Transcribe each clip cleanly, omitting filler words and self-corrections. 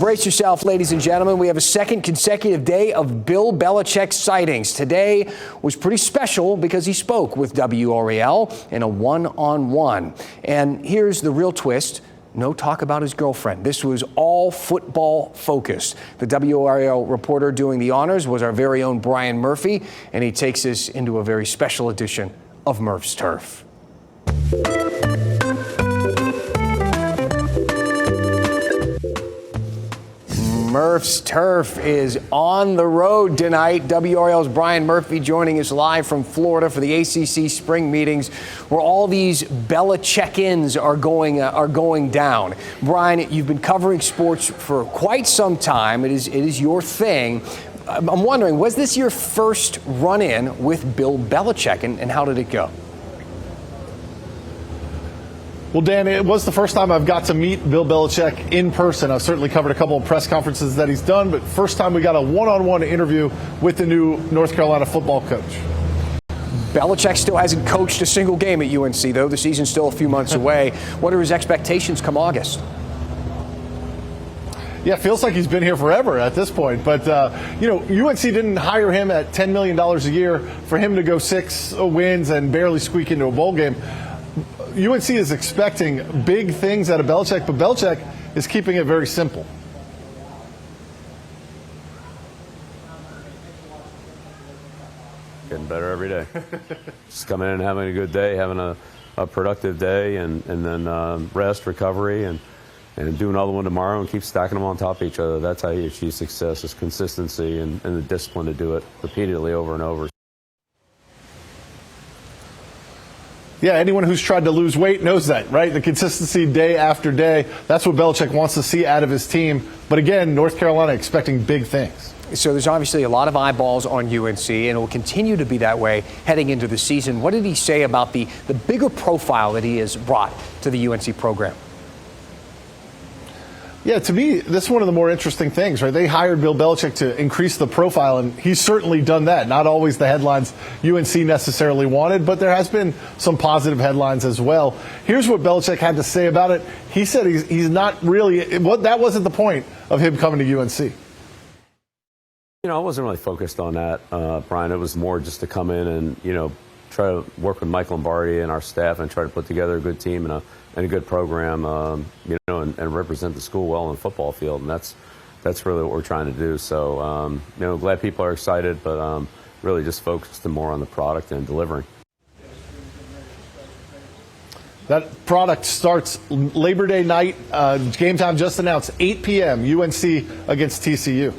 brace yourself, ladies and gentlemen. We have a second consecutive day of Bill Belichick sightings. Today was pretty special because he spoke with WRAL in a one-on-one. And here's the real twist. No talk about his girlfriend. This was all football focused. The WRAL reporter doing the honors was our very own Brian Murphy, and he takes us into a very special edition of Murph's Turf. Murph's Turf is on the road tonight. WRAL's Brian Murphy joining us live from Florida for the ACC spring meetings, where all these Belichick-ins are going down. Brian, you've been covering sports for quite some time. It is your thing. I'm wondering, was this your first run-in with Bill Belichick, and how did it go? Well, Dan, it was the first time I've got to meet Bill Belichick in person. I've certainly covered a couple of press conferences that he's done, but first time we got a one-on-one interview with the new North Carolina football coach. Belichick still hasn't coached a single game at UNC, though. The season's still a few months away. What are his expectations come August? Yeah, it feels like he's been here forever at this point. But, UNC didn't hire him at $10 million a year for him to go 6 wins and barely squeak into a bowl game. UNC is expecting big things out of Belichick, but Belichick is keeping it very simple. Getting better every day. Just coming in and having a good day, having a productive day, and then rest, recovery, and do another one tomorrow and keep stacking them on top of each other. That's how you achieve success, is consistency and the discipline to do it repeatedly over and over. Yeah, anyone who's tried to lose weight knows that, right? The consistency day after day, that's what Belichick wants to see out of his team. But again, North Carolina expecting big things. So there's obviously a lot of eyeballs on UNC, and it will continue to be that way heading into the season. What did he say about the bigger profile that he has brought to the UNC program? Yeah, to me, this is one of the more interesting things, right? They hired Bill Belichick to increase the profile, and he's certainly done that. Not always the headlines UNC necessarily wanted, but there has been some positive headlines as well. Here's what Belichick had to say about it. He said he's not really that wasn't the point of him coming to UNC. I wasn't really focused on that, Brian. It was more just to come in and, try to work with Mike Lombardi and our staff and try to put together a good team and a good program, and represent the school well on the football field. And that's really what we're trying to do. So, glad people are excited, but really just focused more on the product and delivering. That product starts Labor Day night. Game time just announced, 8 p.m., UNC against TCU.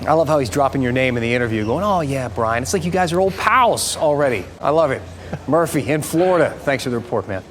I love how he's dropping your name in the interview, going, oh, yeah, Brian. It's like you guys are old pals already. I love it. Murphy in Florida. Thanks for the report, man.